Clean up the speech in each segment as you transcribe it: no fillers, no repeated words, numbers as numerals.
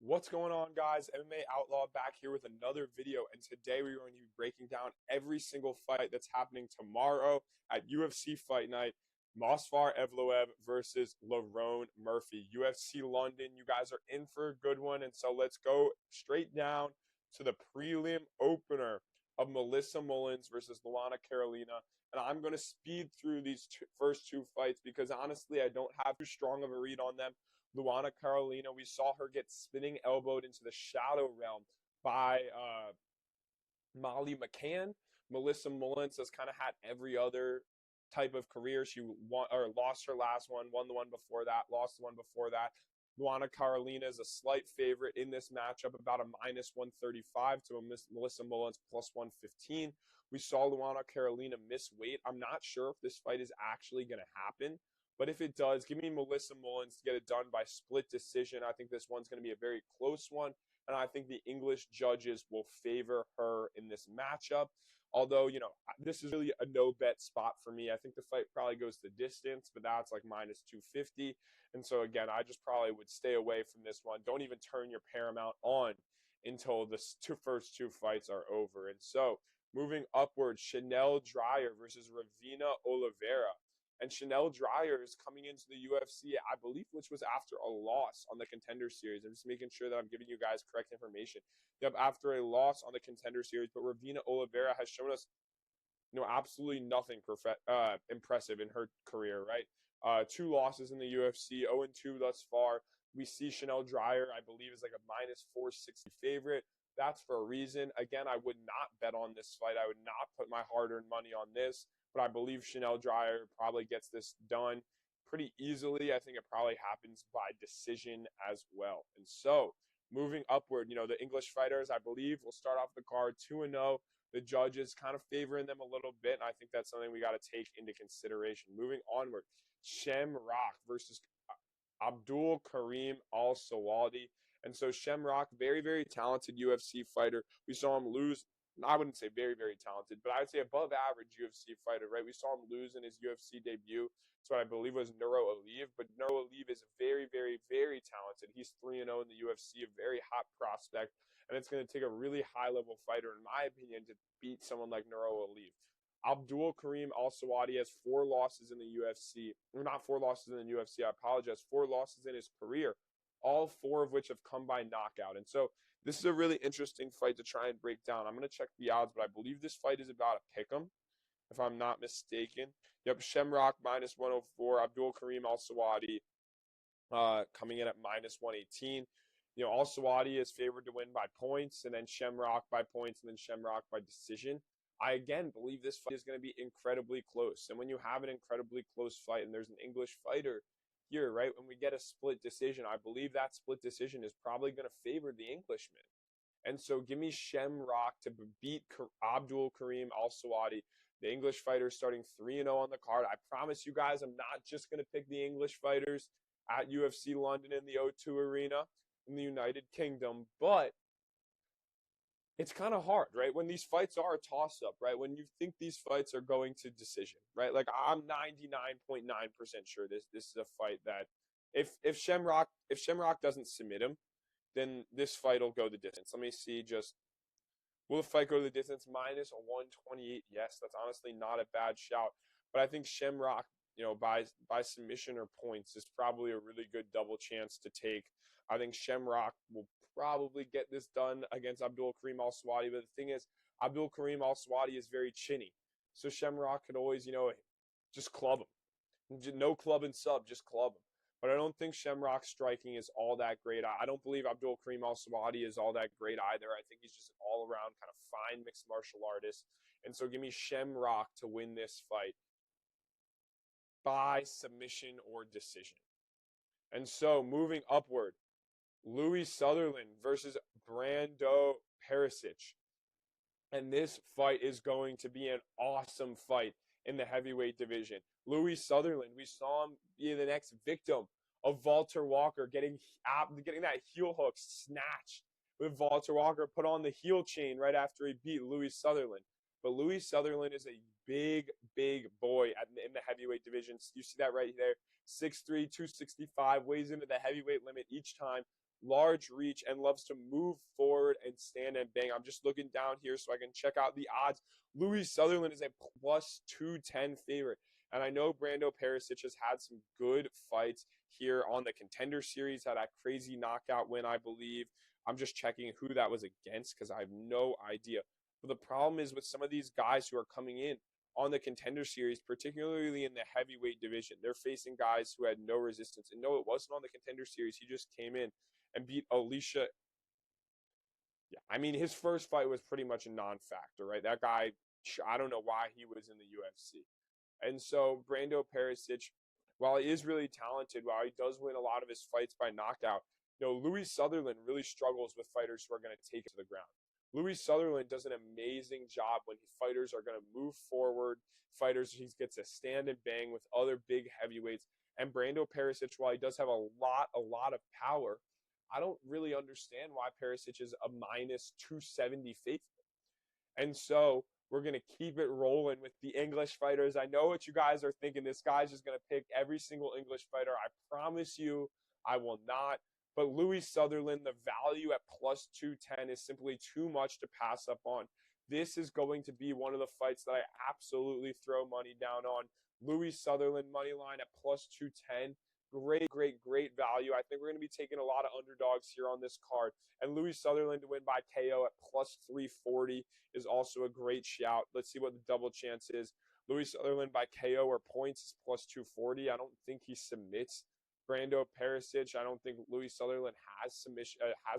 What's going on, guys? MMA Outlaw back here with another video, and today we're going to be breaking down every single fight that's happening tomorrow at UFC Fight Night. Movsar Evloev versus Lerone Murphy. UFC London, you guys are in for a good one, and so let's go straight down to the prelim opener of Melissa Mullins versus Luana Carolina. And I'm going to speed through these first two fights because honestly, I don't have too strong of a read on them. Luana Carolina, we saw her get spinning elbowed into the shadow realm by Molly McCann. Melissa Mullins has kind of had every other type of career. She won or lost her last one, won the one before that, lost the one before that. Luana Carolina is a slight favorite in this matchup, about a minus 135 to a Melissa Mullins plus 115. We saw Luana Carolina miss weight. I'm not sure if this fight is actually going to happen, but if it does, give me Melissa Mullins to get it done by split decision. I think this one's going to be a very close one, and I think the English judges will favor her in this matchup. Although, you know, this is really a no-bet spot for me. I think the fight probably goes the distance, but that's like minus 250. And so, again, I just probably would stay away from this one. Don't even turn your Paramount on until the first two fights are over. And so, moving upward, Shanelle Dyer versus Ravena Oliveira. And Shanelle Dyer is coming into the UFC, I believe, which was after a loss on the Contender Series. I'm just making sure that I'm giving you guys correct information. Yep, after a loss on the Contender Series, but Ravena Oliveira has shown us, you know, absolutely nothing impressive in her career, right? 2 losses in the UFC, 0-2 thus far. We see Shanelle Dyer, I believe, is like a minus 460 favorite. That's for a reason. Again, I would not bet on this fight. I would not put my hard-earned money on this. But I believe Shanelle Dyer probably gets this done pretty easily. I think it probably happens by decision as well. And so, moving upward, you know, the English fighters, I believe, will start off the card 2-0. The judges kind of favoring them a little bit, and I think that's something we got to take into consideration. Moving onward, Shem versus Abdul-Kareem Al-Selwady. And so Shem, very, very talented UFC fighter. We saw him lose. I wouldn't say very, very talented, but I would say above average UFC fighter, right? We saw him lose in his UFC debut to what I believe was Evloev, but Evloev is very, very, very talented. He's 3-0 in the UFC, a very hot prospect, and it's going to take a really high-level fighter, in my opinion, to beat someone like Evloev. Abdul-Kareem Al-Selwady has 4 losses in the UFC. Not 4 losses in the UFC, I apologize. 4 losses in his career, all 4 of which have come by knockout. And so this is a really interesting fight to try and break down. I'm going to check the odds, but I believe this fight is about a pick'em, if I'm not mistaken. Yep, Shamrock minus 104, Abdul-Kareem Al-Selwady coming in at minus 118. You know, Al-Selwady is favored to win by points, and then Shamrock by points, and then Shamrock by decision. I, again, believe this fight is going to be incredibly close. And when you have an incredibly close fight and there's an English fighter here, right, when we get a split decision, I believe that split decision is probably going to favor the Englishman. And so give me Shamrock to beat Abdul-Kareem Al-Selwady. The English fighter starting 3-0 on the card. I promise you guys, I'm not just going to pick the English fighters at UFC London in the O2 Arena in the United Kingdom, but it's kind of hard, right? When these fights are a toss-up, right? When you think these fights are going to decision, right? Like, I'm 99.9% sure this is a fight that if Shamrock doesn't submit him, then this fight will go the distance. Let me see, will the fight go the distance? Minus a 128. Yes, that's honestly not a bad shout. But I think Shamrock, you know, by submission or points is probably a really good double chance to take. I think Shamrock will probably get this done against Abdul-Kareem Al-Selwady. But the thing is, Abdul-Kareem Al-Selwady is very chinny. So Shamrock could always, you know, just club him. No club and sub, just club him. But I don't think Shamrock's striking is all that great. I don't believe Abdul-Kareem Al-Selwady is all that great either. I think he's just an all-around kind of fine mixed martial artist. And so give me Shamrock to win this fight by submission or decision. And so moving upward, Louie Sutherland versus Brando Pericic. And this fight is going to be an awesome fight in the heavyweight division. Louie Sutherland, we saw him be the next victim of Walter Walker, getting that heel hook snatched with Walter Walker put on the heel chain right after he beat Louie Sutherland. But Louie Sutherland is a big, big boy in the heavyweight division. You see that right there. 6'3", 265, weighs into the heavyweight limit each time. large reach, and loves to move forward and stand and bang. I'm just looking down here so I can check out the odds. Louie Sutherland is a plus 210 favorite. And I know Brando Pericic has had some good fights here on the Contender Series, had a crazy knockout win, I believe. I'm just checking who that was against because I have no idea. But the problem is with some of these guys who are coming in on the Contender Series, particularly in the heavyweight division, they're facing guys who had no resistance. And no, it wasn't on the Contender Series. He just came in and beat Alicia. Yeah, I mean, his first fight was pretty much a non-factor, right? That guy, I don't know why he was in the UFC. And so Brando Pericic, while he is really talented, while he does win a lot of his fights by knockout, Louie Sutherland really struggles with fighters who are going to take it to the ground. Louie Sutherland does an amazing job when fighters are going to move forward, he gets to stand and bang with other big heavyweights. And Brando Pericic, while he does have a lot of power, I don't really understand why Pericic is a minus 270 faithful. And so we're going to keep it rolling with the English fighters. I know what you guys are thinking. This guy's just going to pick every single English fighter. I promise you I will not. But Louie Sutherland, the value at plus 210 is simply too much to pass up on. This is going to be one of the fights that I absolutely throw money down on. Louie Sutherland money line at plus 210. Great value. I think we're going to be taking a lot of underdogs here on this card. And Louie Sutherland to win by KO at plus 340 is also a great shout. Let's see what the double chance is. Louie Sutherland by KO or points is plus 240. I don't think he submits Brando Pericic. I don't think Louie Sutherland has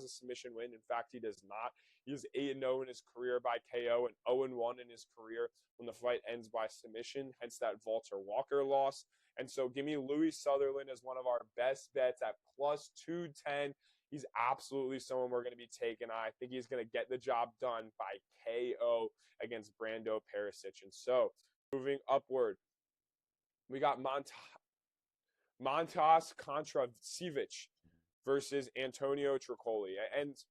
a submission win. In fact, he does not. He is 8-0 in his career by KO and 0-1 in his career when the fight ends by submission, hence that Walter Walker loss. And so give me Louie Sutherland as one of our best bets at plus 210. He's absolutely someone we're going to be taking. I think he's going to get the job done by KO against Brando Pericic. And so moving upward, we got Mantas Kondratavicius versus Antonio Trocoli. And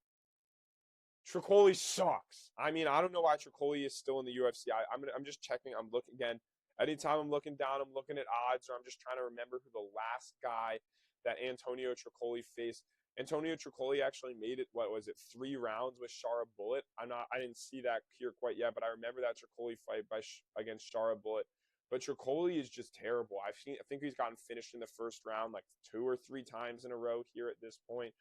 Trocoli sucks. I mean, I don't know why Trocoli is still in the UFC. I'm just checking. I'm looking again. Anytime I'm looking down, I'm looking at odds, or I'm just trying to remember who the last guy that Antonio Trocoli faced. Antonio Trocoli actually made it, 3 rounds with Shara Bullet. I didn't see that here quite yet, but I remember that Trocoli fight against Shara Bullet. But Trocoli is just terrible. I think he's gotten finished in the first round like 2 or 3 times in a row here at this point.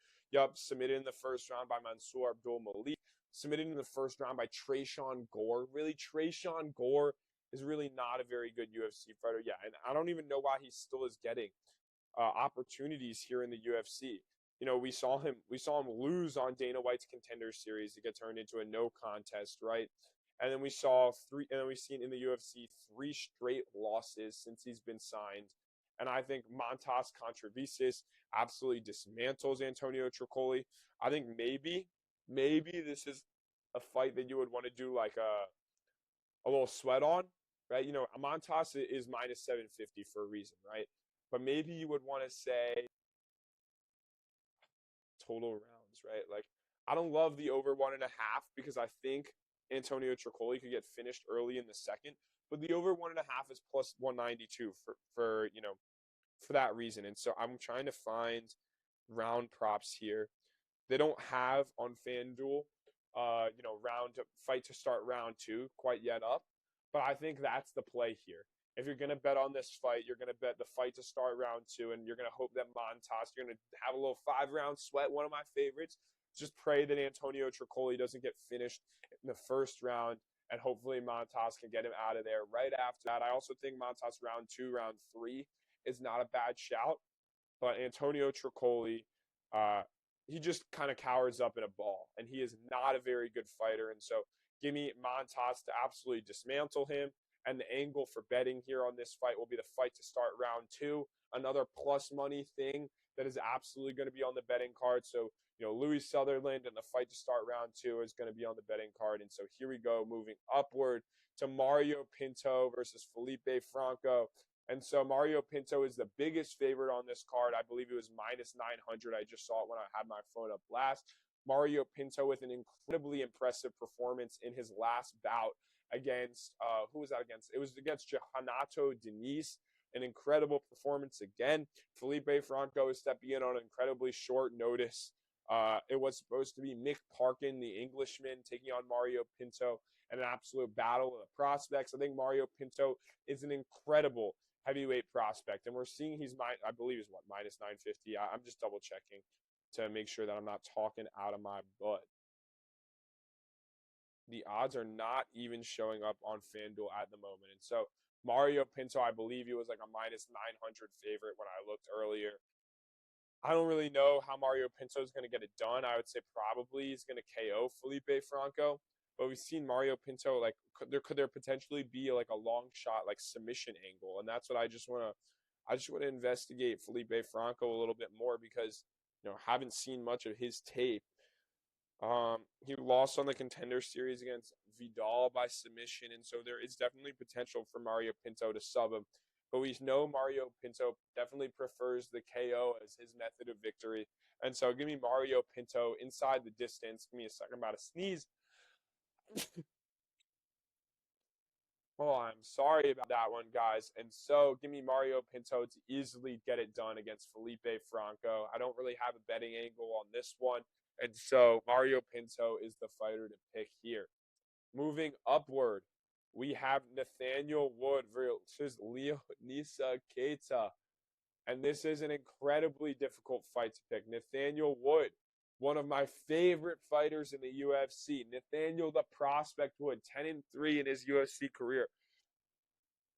Submitted in the first round by Mansour Abdul-Malik. Submitted in the first round by Tresean Gore. Really, Tresean Gore is really not a very good UFC fighter. Yeah, and I don't even know why he still is getting opportunities here in the UFC. We saw him lose on Dana White's Contender Series to get turned into a no contest, right? And then we've seen in the UFC 3 straight losses since he's been signed. And I think Mantas Kondratavicius absolutely dismantles Antonio Trocoli. I think maybe this is a fight that you would want to do like a little sweat on, right? Mantas is minus 750 for a reason, right? But maybe you would want to say total rounds, right? Like, I don't love the over 1.5 because I think Antonio Trocoli could get finished early in the second, but the over 1.5 is plus 192 for that reason. And so I'm trying to find round props here. They don't have on FanDuel, fight to start round 2 quite yet up, but I think that's the play here. If you're going to bet on this fight, you're going to bet the fight to start round 2, and you're going to hope that you're going to have a little 5-round sweat, one of my favorites. Just pray that Antonio Trocoli doesn't get finished in the first round, and hopefully Mantas can get him out of there right after that. I also think Mantas round 2, round 3 is not a bad shout, but Antonio Trocoli, he just kind of cowers up in a ball, and he is not a very good fighter. And so give me Mantas to absolutely dismantle him. And the angle for betting here on this fight will be the fight to start round 2, another plus money thing that is absolutely going to be on the betting card. So, Louie Sutherland and the fight to start round 2 is going to be on the betting card. And so here we go, moving upward to Mario Pinto versus Felipe Franco. And so Mario Pinto is the biggest favorite on this card. I believe it was minus 900. I just saw it when I had my phone up last. Mario Pinto with an incredibly impressive performance in his last bout against, who was that against? It was against Johannato Denise. An incredible performance again. Felipe Franco is stepping in on incredibly short notice. It was supposed to be Mick Parkin, the Englishman, taking on Mario Pinto in an absolute battle of the prospects. I think Mario Pinto is an incredible heavyweight prospect, and we're seeing I believe he's minus 950. I'm just double checking to make sure that I'm not talking out of my butt. The odds are not even showing up on FanDuel at the moment. And so Mario Pinto, I believe he was like a minus 900 favorite when I looked earlier. I don't really know how Mario Pinto is going to get it done. I would say probably he's going to KO Felipe Franco. But we've seen Mario Pinto, like, could there potentially be like a long shot, like submission angle? And that's what I just want to investigate Felipe Franco a little bit more because, haven't seen much of his tape. He lost on the Contender Series against Vidal by submission, and so there is definitely potential for Mario Pinto to sub him. But we know Mario Pinto definitely prefers the KO as his method of victory. And so give me Mario Pinto inside the distance. Give me a second, I'm about to sneeze. Oh, I'm sorry about that one, guys. And so give me Mario Pinto to easily get it done against Felipe Franco. I don't really have a betting angle on this one. And so Mario Pinto is the fighter to pick here. Moving upward, we have Nathaniel Wood versus Leonisa Keita. And this is an incredibly difficult fight to pick. Nathaniel Wood, one of my favorite fighters in the UFC. Nathaniel the Prospect Wood, 10-3 in his UFC career.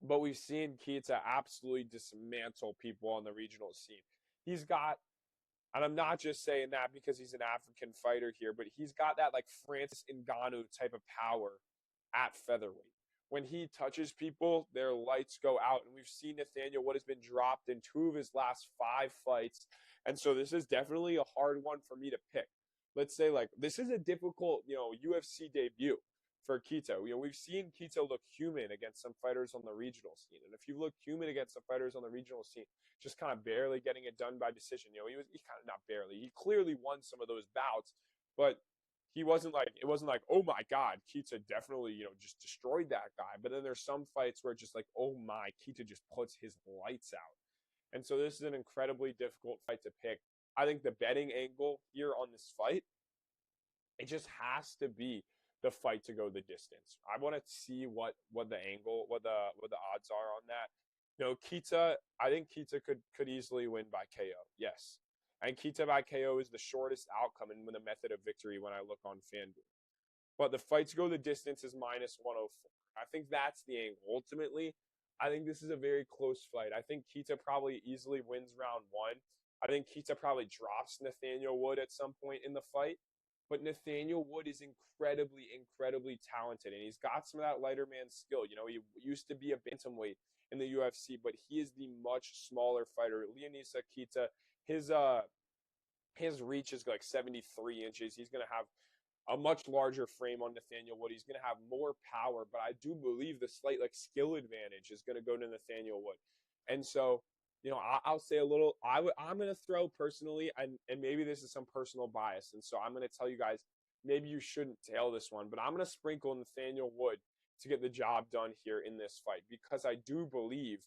But we've seen Keita absolutely dismantle people on the regional scene. He's got, and I'm not just saying that because he's an African fighter here, but he's got that like Francis Ngannou type of power at featherweight. When he touches people, their lights go out. And we've seen Nathaniel Wood has been dropped in 2 of his last 5 fights. And so this is definitely a hard one for me to pick. Let's say like this is a difficult, UFC debut for Keita. We've seen Keita look human against some fighters on the regional scene. And if you look human against some fighters on the regional scene, just kind of barely getting it done by decision, he kind of not barely. He clearly won some of those bouts, but it wasn't like, oh my God, Keita definitely, just destroyed that guy. But then there's some fights where it's just like, oh my, Keita just puts his lights out. And so this is an incredibly difficult fight to pick. I think the betting angle here on this fight, it just has to be the fight to go the distance. I want to see what the odds are on that. Keita, I think Keita could easily win by KO. Yes. And Keita by KO is the shortest outcome in the method of victory when I look on FanDuel. But the fight to go the distance is minus 104. I think that's the angle. Ultimately, I think this is a very close fight. I think Keita probably easily wins round 1. I think Keita probably drops Nathaniel Wood at some point in the fight. But Nathaniel Wood is incredibly, incredibly talented, and he's got some of that lighter man skill. He used to be a bantamweight in the UFC, but he is the much smaller fighter. Leonisa Keita, his reach is like 73 inches. He's going to have a much larger frame on Nathaniel Wood. He's going to have more power, but I do believe the slight skill advantage is going to go to Nathaniel Wood. And so, I'll say a little. I'm going to throw personally, and maybe this is some personal bias, and so I'm going to tell you guys maybe you shouldn't tail this one, but I'm going to sprinkle Nathaniel Wood to get the job done here in this fight because I do believe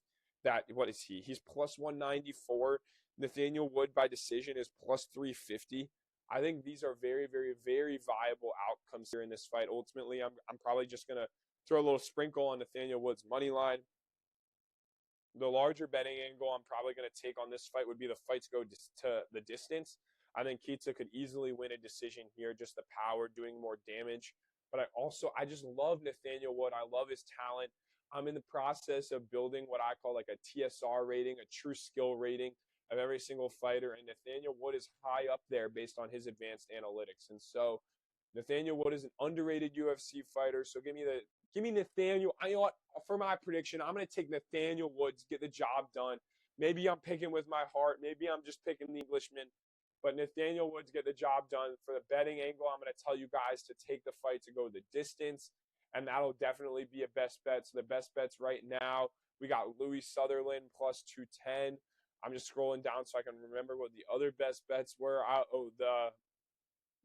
that what is he? He's plus 194. Nathaniel Wood by decision is plus 350. I think these are very, very, very viable outcomes here in this fight. Ultimately, I'm probably just going to throw a little sprinkle on Nathaniel Wood's money line. The larger betting angle I'm probably going to take on this fight would be the fight to go to the distance. I think Keita could easily win a decision here, just the power, doing more damage. But I just love Nathaniel Wood. I love his talent. I'm in the process of building what I call like a TSR rating, a true skill rating of every single fighter. And Nathaniel Wood is high up there based on his advanced analytics. And so Nathaniel Wood is an underrated UFC fighter. So give me Nathaniel. You know what? For my prediction, I'm going to take Nathaniel Woods, get the job done. Maybe I'm picking with my heart. Maybe I'm just picking the Englishman. But Nathaniel Woods get the job done. For the betting angle, I'm going to tell you guys to take the fight to go the distance. And that'll definitely be a best bet. So the best bets right now, we got Louie Sutherland plus 210. I'm just scrolling down so I can remember what the other best bets were.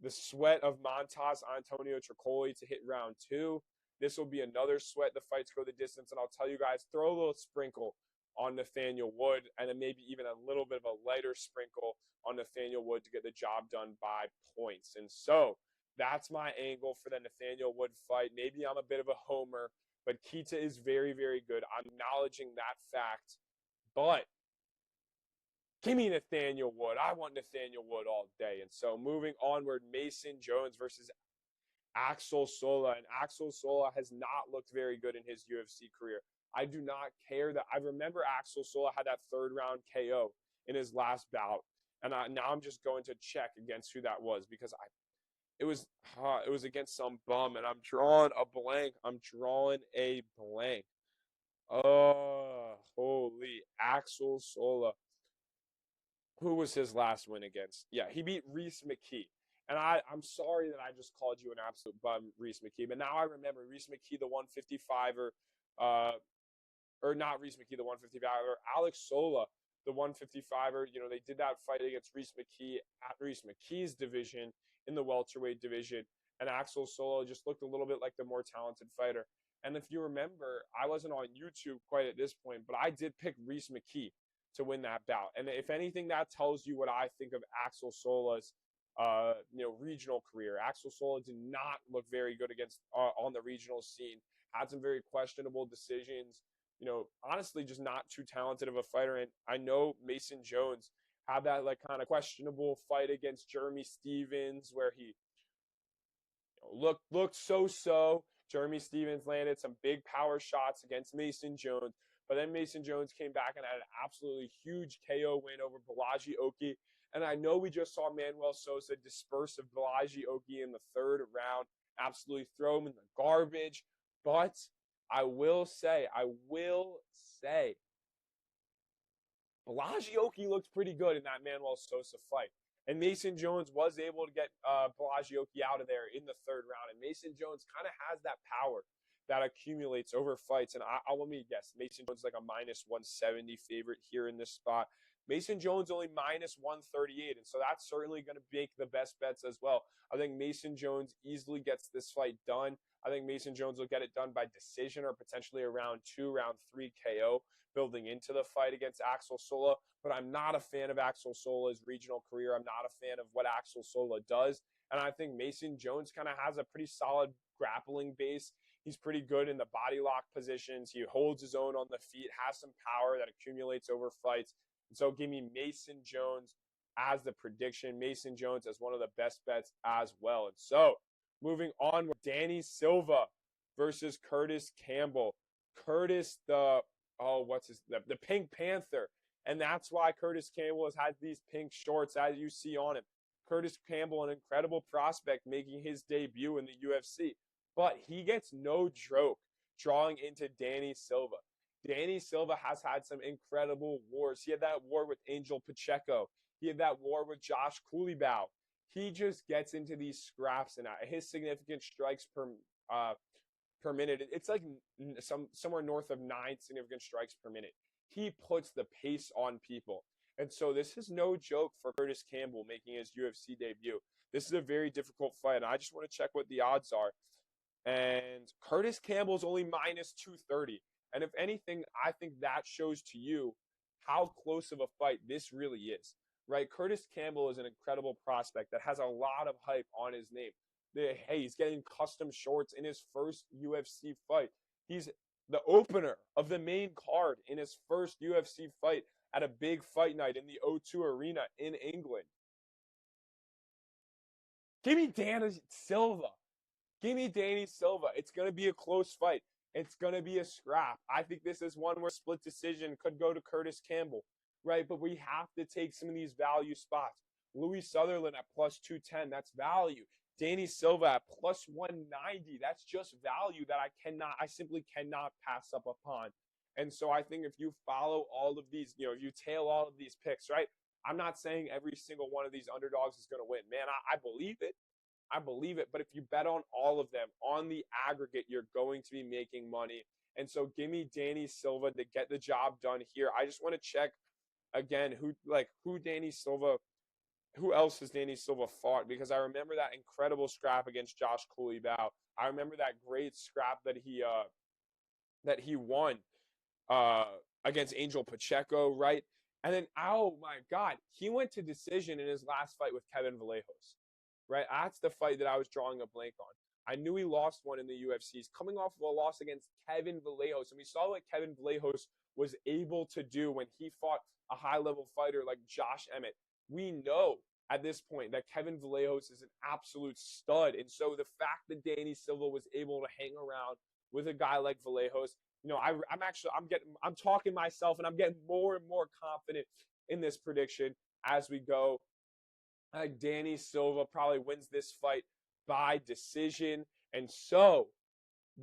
The sweat of Mantas, Antonio Trocoli to hit round 2. This will be another sweat. The fights go the distance. And I'll tell you guys, throw a little sprinkle on Nathaniel Wood, and then maybe even a little bit of a lighter sprinkle on Nathaniel Wood to get the job done by points. And so that's my angle for the Nathaniel Wood fight. Maybe I'm a bit of a homer, but Keita is very, very good. I'm acknowledging that fact. But give me Nathaniel Wood. I want Nathaniel Wood all day. And so moving onward, Mason Jones versus Axel Sola. And Axel Sola has not looked very good in his UFC career. I do not care that I remember Axel Sola had that third round KO in his last bout. And now I'm just going to check against who that was because it was against some bum, and I'm drawing a blank. Oh, holy Axel Sola. Who was his last win against? Yeah, he beat Reese McKee. And I'm sorry that I just called you an absolute bum, Reese McKee. But now I remember Reese McKee, the 155er, or not Reese McKee, the 155er, Alex Sola, the 155er. You know, they did that fight against Reese McKee at Reese McKee's division in the welterweight division. And Axel Sola just looked a little bit like the more talented fighter. And if you remember, I wasn't on YouTube quite at this point, but I did pick Reese McKee to win that bout. And if anything, that tells you what I think of Axel Sola's regional career. Axel Sola did not look very good against on the regional scene. Had some very questionable decisions. You know, honestly, just not too talented of a fighter. And I know Mason Jones had that like kind of questionable fight against Jeremy Stevens where he looked so. Jeremy Stevens landed some big power shots against Mason Jones. But then Mason Jones came back and had an absolutely huge KO win over Balaji Oki. And I know we just saw Manuel Sosa disperse of Balaji Oki in the third round, absolutely throw him in the garbage. But I will say, Balaji Oki looked pretty good in that Manuel Sosa fight. And Mason Jones was able to get Balaji Oki out of there in the third round. And Mason Jones kind of has that power that accumulates over fights. And I'll let me guess, Mason Jones is like a minus 170 favorite here in this spot. Mason Jones only minus 138, and so that's certainly going to make the best bets as well. I think Mason Jones easily gets this fight done. I think Mason Jones will get it done by decision or potentially a round 2, round 3 KO building into the fight against Axel Sola. But I'm not a fan of Axel Sola's regional career. I'm not a fan of what Axel Sola does. And I think Mason Jones kind of has a pretty solid grappling base. He's pretty good in the body lock positions. He holds his own on the feet, has some power that accumulates over fights. And so give me Mason Jones as the prediction. Mason Jones as one of the best bets as well. And so moving on with Danny Silva versus Kurtis Campbell. Kurtis, the Pink Panther. And that's why Kurtis Campbell has had these pink shorts as you see on him. Kurtis Campbell, an incredible prospect making his debut in the UFC. But he gets no joke drawing into Danny Silva. Danny Silva has had some incredible wars. He had that war with Angel Pacheco. He had that war with Josh Cooleybow. He just gets into these scraps, and his significant strikes per minute, it's like somewhere north of 9 significant strikes per minute. He puts the pace on people. And so this is no joke for Kurtis Campbell making his UFC debut. This is a very difficult fight, and I just want to check what the odds are. And Kurtis Campbell's only minus 230. And if anything, I think that shows to you how close of a fight this really is, right? Kurtis Campbell is an incredible prospect that has a lot of hype on his name. Hey, he's getting custom shorts in his first UFC fight. He's the opener of the main card in his first UFC fight at a big fight night in the O2 Arena in England. Give me Danny Silva. Give me Danny Silva. It's going to be a close fight. It's going to be a scrap. I think this is one where split decision could go to Kurtis Campbell, right? But we have to take some of these value spots. Louie Sutherland at plus 210, that's value. Danny Silva at plus 190, that's just value that I simply cannot pass up upon. And so I think if you follow all of these, if you tail all of these picks, right? I'm not saying every single one of these underdogs is going to win. Man, I believe it. I believe it. But if you bet on all of them, on the aggregate, you're going to be making money. And so give me Danny Silva to get the job done here. I just want to check again who else has Danny Silva fought? Because I remember that incredible scrap against Josh Cooleybow. I remember that great scrap that he won against Angel Pacheco, right? And then, oh my God, he went to decision in his last fight with Kevin Vallejos, right? That's the fight that I was drawing a blank on. I knew he lost one in the UFC. He's coming off of a loss against Kevin Vallejos, and we saw what Kevin Vallejos was able to do when he fought a high-level fighter like Josh Emmett. We know at this point that Kevin Vallejos is an absolute stud, and so the fact that Danny Silva was able to hang around with a guy like Vallejos, you know, I'm talking myself, and I'm getting more and more confident in this prediction as we go. Danny Silva probably wins this fight by decision, and so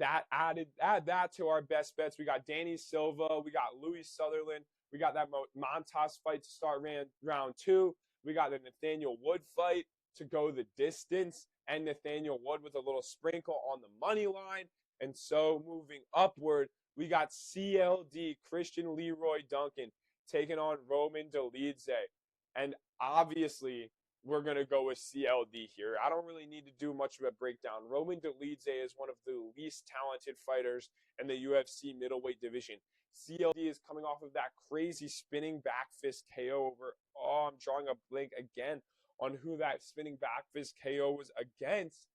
add that to our best bets. We got Danny Silva, we got Louie Sutherland, we got that Mantas fight to start round 2. We got the Nathaniel Wood fight to go the distance, and Nathaniel Wood with a little sprinkle on the money line. And so moving upward, we got CLD, Christian-Leroy Duncan, taking on Roman Dolidze. And obviously, we're going to go with CLD here. I don't really need to do much of a breakdown. Roman Dolidze is one of the least talented fighters in the UFC middleweight division. CLD is coming off of that crazy spinning back fist KO over, I'm drawing a blank again on who that spinning back fist KO was against.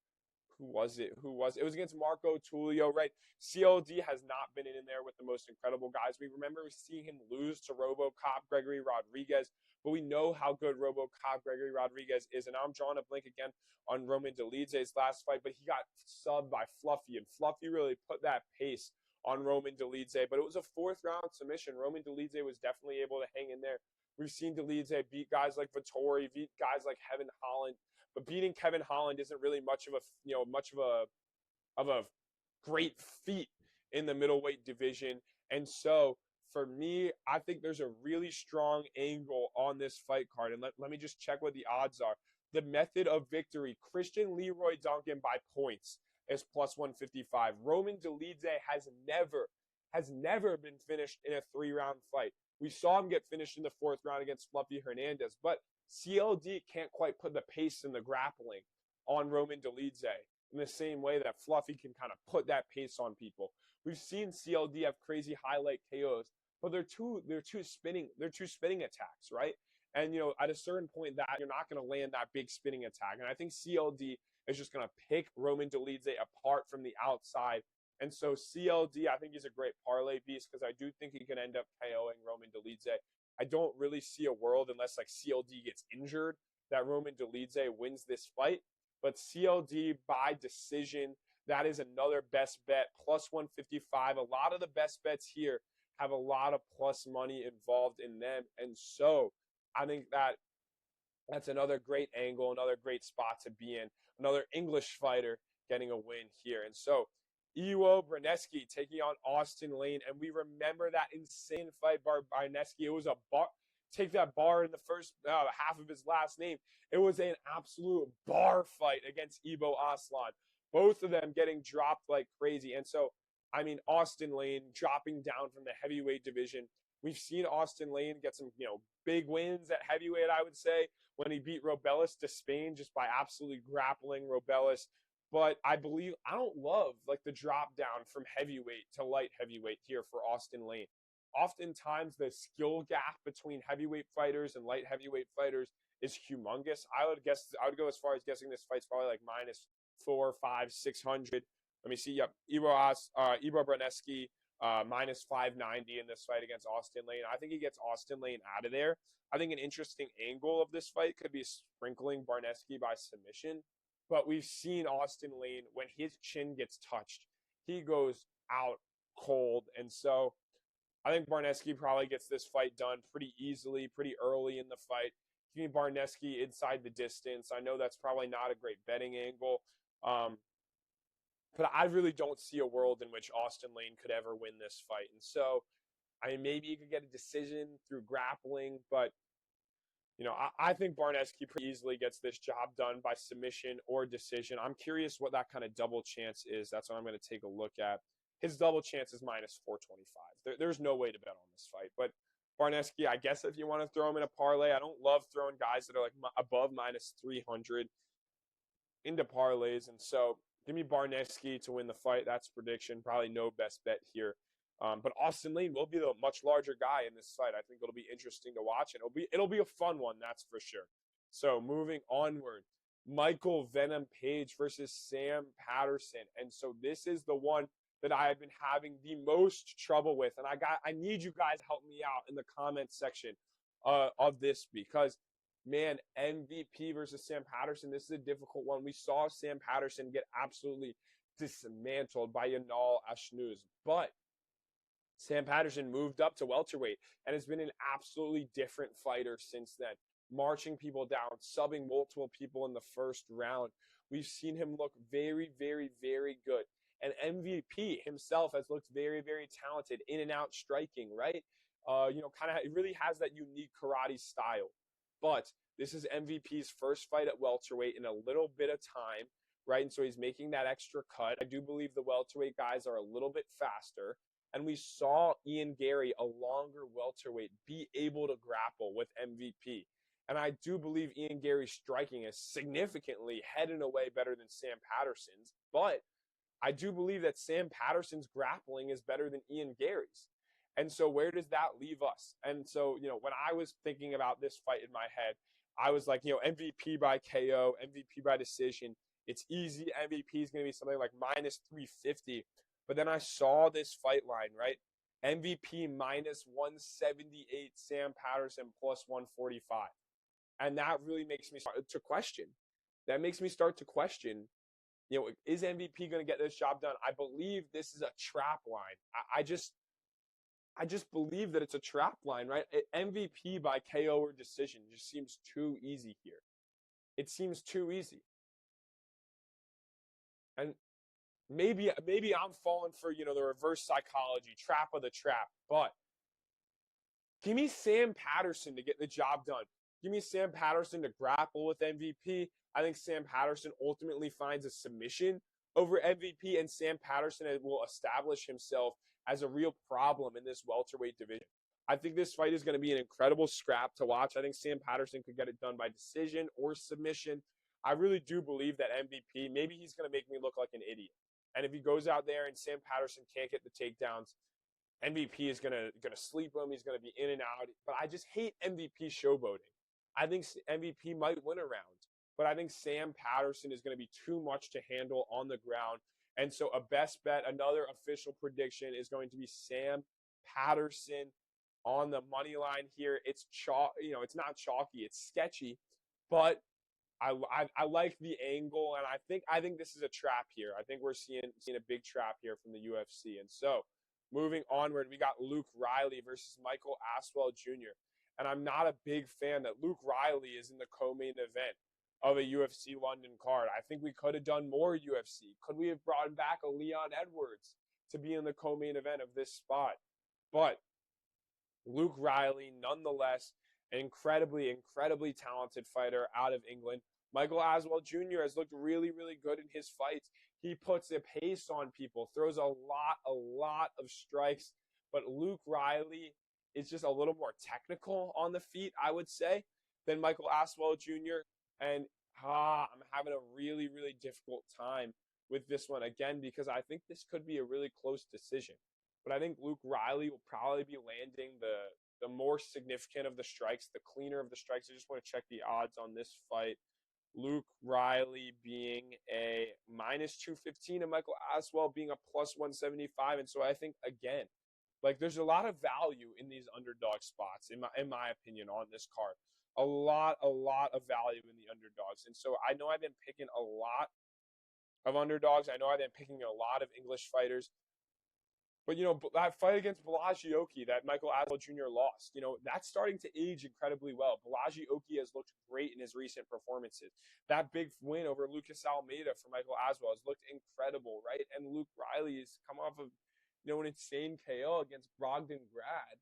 Who was it? It was against Marco Tulio, right? CLD has not been in there with the most incredible guys. We remember seeing him lose to RoboCop Gregory Rodriguez, but we know how good RoboCop Gregory Rodriguez is. And I'm drawing a blank again on Roman Dolidze's last fight, but he got subbed by Fluffy, and Fluffy really put that pace on Roman Dolidze. But it was a 4th round submission. Roman Dolidze was definitely able to hang in there. We've seen Dolidze beat guys like Vettori, beat guys like Kevin Holland. But beating Kevin Holland isn't really much of a great feat in the middleweight division. And so for me, I think there's a really strong angle on this fight card. And let me just check what the odds are. The method of victory, Christian-Leroy Duncan by points is plus 155. Roman Dolidze has never been finished in a 3-round fight. We saw him get finished in the 4th round against Fluffy Hernandez, but CLD can't quite put the pace and the grappling on Roman Dolidze in the same way that Fluffy can kind of put that pace on people. We've seen CLD have crazy highlight KOs, but they're two spinning attacks, right? And you know, at a certain point that you're not going to land that big spinning attack. And I think CLD is just going to pick Roman Dolidze apart from the outside. And so CLD, I think he's a great parlay beast because I do think he can end up KOing Roman Dolidze. I don't really see a world unless like CLD gets injured that Roman Dolidze wins this fight. But CLD by decision, that is another best bet, plus 155. A lot of the best bets here have a lot of plus money involved in them. And so I think that's another great angle, another great spot to be in. Another English fighter getting a win here. And so Iwo Braneski taking on Austin Lane. And we remember that insane fight by Braneski. It was a bar. Take that bar in the first half of his last name. It was an absolute bar fight against Ibo Aslan. Both of them getting dropped like crazy. And so, I mean, Austin Lane dropping down from the heavyweight division. We've seen Austin Lane get some, big wins at heavyweight, I would say, when he beat Robelis to Spain just by absolutely grappling Robelis. But I don't love like the drop down from heavyweight to light heavyweight here for Austin Lane. Oftentimes the skill gap between heavyweight fighters and light heavyweight fighters is humongous. I would go as far as guessing this fight's probably like minus 400, 500, 600. Let me see. Yep. Ibo Braneski, minus 590 in this fight against Austin Lane. I think he gets Austin Lane out of there. I think an interesting angle of this fight could be sprinkling Braneski by submission. But we've seen Austin Lane, when his chin gets touched, he goes out cold. And so I think Braneski probably gets this fight done pretty easily, pretty early in the fight. Give me Braneski inside the distance. I know that's probably not a great betting angle. But I really don't see a world in which Austin Lane could ever win this fight. And so, I mean, maybe he could get a decision through grappling, but I think Braneski pretty easily gets this job done by submission or decision. I'm curious what that kind of double chance is. That's what I'm going to take a look at. His double chance is minus 425. There's no way to bet on this fight. But Braneski, I guess if you want to throw him in a parlay, I don't love throwing guys that are like above minus 300 into parlays. And so give me Braneski to win the fight. That's prediction. Probably no best bet here. But Austin Lane will be the much larger guy in this fight. I think it'll be interesting to watch, and it'll be a fun one, that's for sure. So moving onward, Michael Venom Page versus Sam Patterson. And so this is the one that I have been having the most trouble with. And I need you guys to help me out in the comment section of this, because, man, MVP versus Sam Patterson, this is a difficult one. We saw Sam Patterson get absolutely dismantled by Yanal Ashnuz. But Sam Patterson moved up to welterweight and has been an absolutely different fighter since then, marching people down, subbing multiple people in the first round. We've seen him look very, very, very good. And MVP himself has looked very, very talented, in and out striking, right? It really has that unique karate style. But this is MVP's first fight at welterweight in a little bit of time, right? And so he's making that extra cut. I do believe the welterweight guys are a little bit faster. And we saw Ian Gary, a longer welterweight, be able to grapple with MVP. And I do believe Ian Gary's striking is significantly head and away better than Sam Patterson's. But I do believe that Sam Patterson's grappling is better than Ian Gary's. And so where does that leave us? And so, when I was thinking about this fight in my head, I was like, MVP by KO, MVP by decision. It's easy. MVP is going to be something like minus 350. But then I saw this fight line, right? MVP minus 178, Sam Patterson plus 145. And that really makes me start to question. That makes me start to question, is MVP going to get this job done? I believe this is a trap line. I just believe that it's a trap line, right? MVP by KO or decision just seems too easy here. It seems too easy. And maybe I'm falling for, the reverse psychology, trap of the trap. But give me Sam Patterson to get the job done. Give me Sam Patterson to grapple with MVP. I think Sam Patterson ultimately finds a submission over MVP, and Sam Patterson will establish himself as a real problem in this welterweight division. I think this fight is going to be an incredible scrap to watch. I think Sam Patterson could get it done by decision or submission. I really do believe that MVP, maybe he's going to make me look like an idiot. And if he goes out there and Sam Patterson can't get the takedowns, MVP is going to sleep him. He's going to be in and out. But I just hate MVP showboating. I think MVP might win a round, but I think Sam Patterson is going to be too much to handle on the ground. And so a best bet, another official prediction, is going to be Sam Patterson on the money line here. It's it's not chalky, it's sketchy, but I like the angle, and I think this is a trap here. I think we're seeing a big trap here from the UFC. And so moving onward, we got Luke Riley versus Michael Aswell Jr. And I'm not a big fan that Luke Riley is in the co-main event of a UFC London card. I think we could have done more UFC. Could we have brought back a Leon Edwards to be in the co-main event of this spot? But Luke Riley, nonetheless, an incredibly, incredibly talented fighter out of England. Michael Aswell Jr. has looked really, really good in his fights. He puts a pace on people, throws a lot of strikes. But Luke Riley is just a little more technical on the feet, I would say, than Michael Aswell Jr. And I'm having a really, really difficult time with this one, again, because I think this could be a really close decision. But I think Luke Riley will probably be landing the more significant of the strikes, the cleaner of the strikes. I just want to check the odds on this fight. Luke Riley being a minus 215 and Michael Aswell being a plus 175. And so I think, again, there's a lot of value in these underdog spots, in my opinion, on this card. A lot of value in the underdogs. And so I know I've been picking a lot of underdogs. I know I've been picking a lot of English fighters. But, that fight against Balaji that Michael Aswell Jr. lost, that's starting to age incredibly well. Balaji has looked great in his recent performances. That big win over Lucas Almeida for Michael Aswell has looked incredible, right? And Luke Riley has come off of, an insane KO against Brogdon Grad.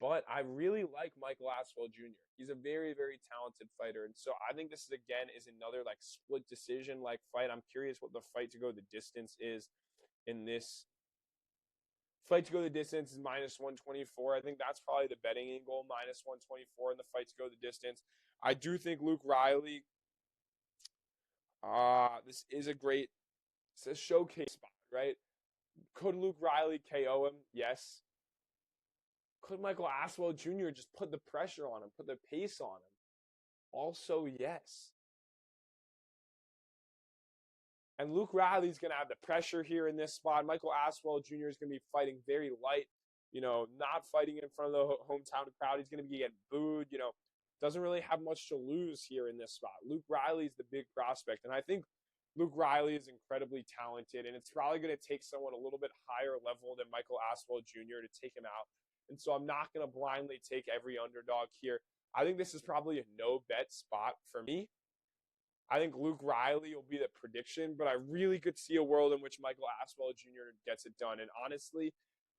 But I really like Michael Aswell Jr. He's a very, very talented fighter. And so I think this is another split decision fight. I'm curious what the fight to go the distance is in this. Fight to go the distance is minus 124. I think that's probably the betting angle, minus 124 in the fight to go the distance. I do think Luke Riley, this is a showcase spot, right? Could Luke Riley KO him? Yes. Could Michael Aswell Jr. just put the pressure on him, put the pace on him? Also, yes. And Luke Riley's going to have the pressure here in this spot. Michael Aswell Jr. is going to be fighting very light, not fighting in front of the hometown crowd. He's going to be getting booed, doesn't really have much to lose here in this spot. Luke Riley's the big prospect. And I think Luke Riley is incredibly talented, and it's probably going to take someone a little bit higher level than Michael Aswell Jr. to take him out. And so I'm not going to blindly take every underdog here. I think this is probably a no-bet spot for me. I think Luke Riley will be the prediction, but I really could see a world in which Michael Aswell Jr. gets it done. And honestly,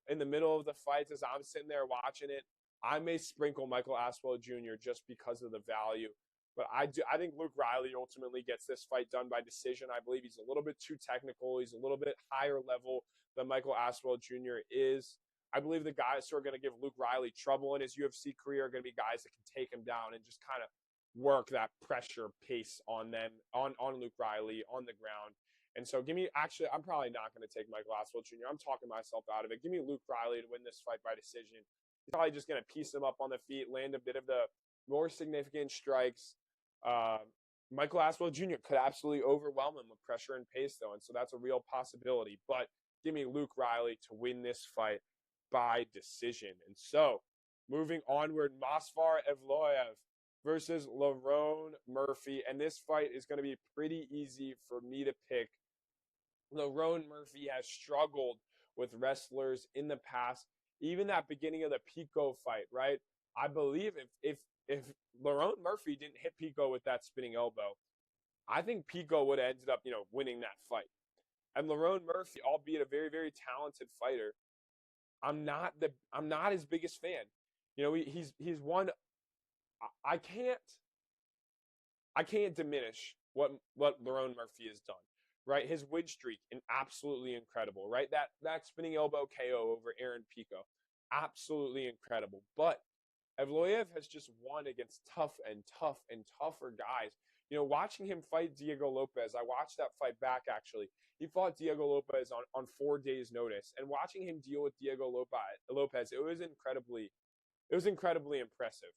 in the middle of the fights, as I'm sitting there watching it, I may sprinkle Michael Aswell Jr. just because of the value. But I think Luke Riley ultimately gets this fight done by decision. I believe he's a little bit too technical. He's a little bit higher level than Michael Aswell Jr. is. I believe the guys who are going to give Luke Riley trouble in his UFC career are going to be guys that can take him down and just kind of work that pressure pace on them, on Luke Riley, on the ground. And so I'm probably not going to take Michael Aswell Jr. I'm talking myself out of it. Give me Luke Riley to win this fight by decision. He's probably just going to piece him up on the feet, land a bit of the more significant strikes. Michael Aswell Jr. could absolutely overwhelm him with pressure and pace, though, and so that's a real possibility. But give me Luke Riley to win this fight by decision. And so, moving onward, Movsar Evloev versus Lerone Murphy. And this fight is going to be pretty easy for me to pick. Lerone Murphy has struggled with wrestlers in the past. Even that beginning of the Pico fight, right? I believe if Lerone Murphy didn't hit Pico with that spinning elbow, I think Pico would have ended up, winning that fight. And Lerone Murphy, albeit a very, very talented fighter, I'm not his biggest fan. He's won. I can't diminish what Lerone Murphy has done, right? His win streak, absolutely incredible, right? That spinning elbow KO over Aaron Pico, absolutely incredible. But Evloev has just won against tough and tougher guys. Watching him fight Diego Lopez, I watched that fight back, actually. He fought Diego Lopez on 4 days' notice. And watching him deal with Diego Lopez, it was incredibly impressive.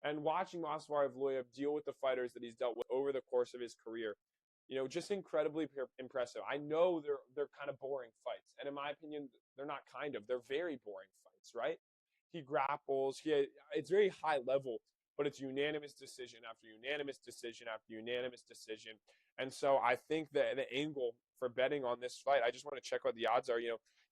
And watching Movsar Evloev deal with the fighters that he's dealt with over the course of his career, just incredibly impressive. I know they're kind of boring fights. And in my opinion, they're not kind of. They're very boring fights, right? He grapples. It's very high level, but it's unanimous decision after unanimous decision after unanimous decision. And so I think that the angle for betting on this fight, I just want to check what the odds are.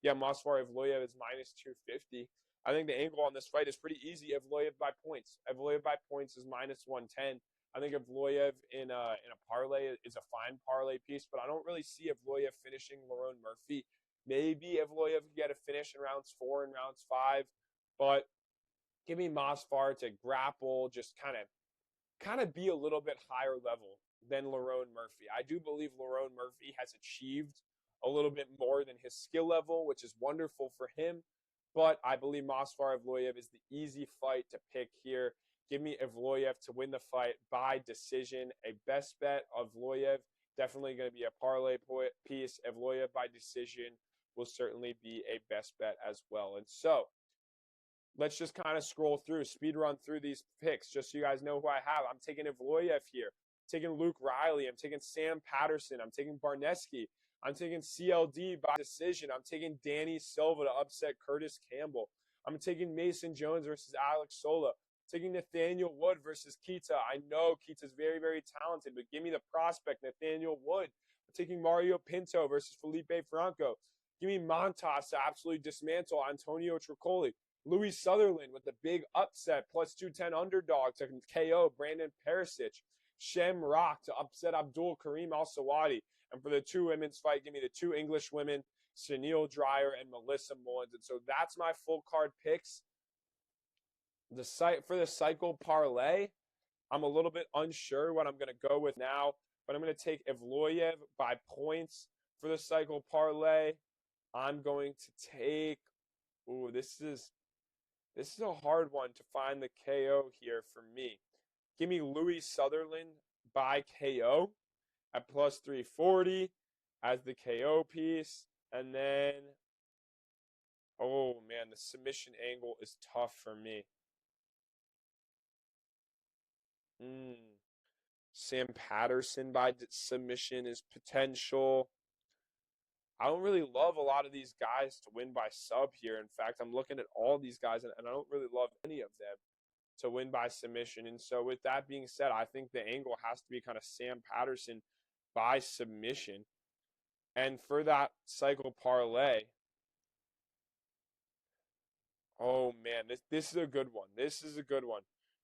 Movsar Evloev is minus 250. I think the angle on this fight is pretty easy. Evloev by points. Evloev by points is minus 110. I think Evloev in a parlay is a fine parlay piece, but I don't really see Evloev finishing Lerone Murphy. Maybe Evloev could get a finish in rounds 4 and rounds 5, but give me Movsar to grapple, just kind of be a little bit higher level than Lerone Murphy. I do believe Lerone Murphy has achieved a little bit more than his skill level, which is wonderful for him. But I believe Movsar Evloev is the easy fight to pick here. Give me Evloev to win the fight by decision. A best bet of Evloev, definitely going to be a parlay piece. Evloev by decision will certainly be a best bet as well. And so, let's just kind of scroll through, speed run through these picks, just so you guys know who I have. I'm taking Evloev here. I'm taking Luke Riley. I'm taking Sam Patterson. I'm taking Barneski. I'm taking CLD by decision. I'm taking Danny Silva to upset Curtis Campbell. I'm taking Mason Jones versus Alex Sola. I'm taking Nathaniel Wood versus Keita. I know Keita's very, very talented, but give me the prospect, Nathaniel Wood. I'm taking Mario Pinto versus Felipe Franco. Give me Mantas to absolutely dismantle Antonio Trocoli. Louie Sutherland with the big upset, plus 210 underdog to KO Brandon Pericic. Shem Rock to upset Abdul-Kareem Al-Selwady. And for the two women's fight, give me the two English women, Shanelle, Dyer, and Melissa Mullins. And so that's my full card picks. The site for the CYCLE Parlay, I'm a little bit unsure what I'm going to go with now, but I'm going to take Evloev by points for the CYCLE Parlay. I'm going to take, this is a hard one to find the KO here for me. Give me Louie Sutherland by KO at plus 340 as the KO piece. And then Oh, man, the submission angle is tough for me. Mm. Sam Patterson by submission is potential. I don't really love a lot of these guys to win by sub here. In fact, I'm looking at all these guys, and I don't really love any of them to win by submission. And so, with that being said, I think the angle has to be kind of Sam Patterson by submission. And for that cycle parlay, oh man, this is a good one. This is a good one.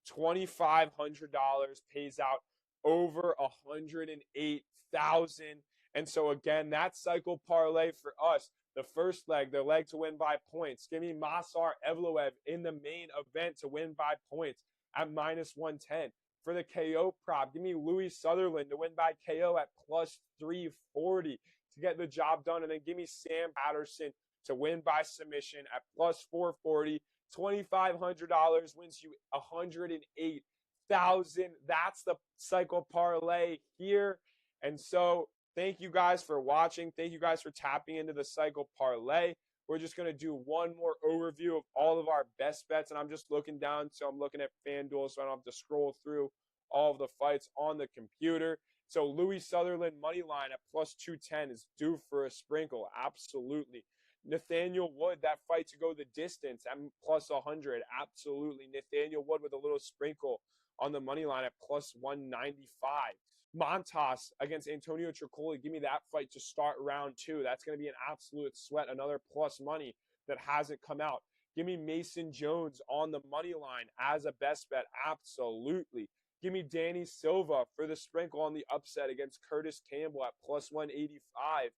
$2,500 pays out over 108,000. And so again, that cycle parlay for us, the first leg, the leg to win by points. Give me Masar Evloev in the main event to win by points at minus 110. For the KO prop, give me Louie Sutherland to win by KO at plus 340 to get the job done. And then give me Sam Patterson to win by submission at plus 440. $2,500 wins you 108,000. That's the cycle parlay here. And so thank you guys for watching. Thank you guys for tapping into the cycle parlay. We're just going to do one more overview of all of our best bets. And I'm just looking down. So I'm looking at FanDuel so I don't have to scroll through all of the fights on the computer. So Louie Sutherland money line at plus 210 is due for a sprinkle. Absolutely. Nathaniel Wood, that fight to go the distance at plus 100. Absolutely. Nathaniel Wood with a little sprinkle on the money line at plus 195. Mantas against Antonio Trocoli. Give me that fight to start round 2. That's going to be an absolute sweat. Another plus money that hasn't come out. Give me Mason Jones on the money line as a best bet. Absolutely. Give me Danny Silva for the sprinkle on the upset against Curtis Campbell at plus 185.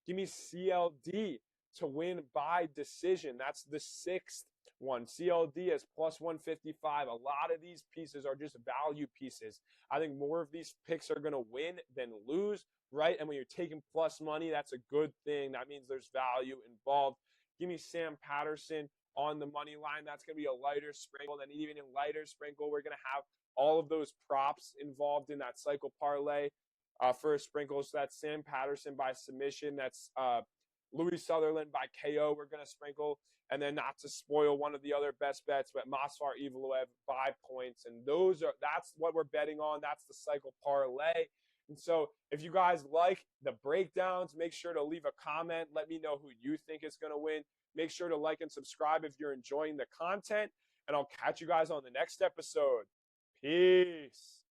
Give me CLD to win by decision. That's the 6th one. CLD is plus 155. A lot of these pieces are just value pieces. I think more of these picks are going to win than lose, right? And when you're taking plus money, that's a good thing. That means there's value involved. Give me Sam Patterson on the money line. That's going to be a lighter sprinkle. Then even in lighter sprinkle, we're going to have all of those props involved in that cycle parlay for a sprinkle. So that's Sam Patterson by submission. That's Louie Sutherland by KO, we're going to sprinkle. And then not to spoil one of the other best bets, but Masar Evloev by points. And that's what we're betting on. That's the cycle parlay. And so if you guys like the breakdowns, make sure to leave a comment. Let me know who you think is going to win. Make sure to like and subscribe if you're enjoying the content. And I'll catch you guys on the next episode. Peace.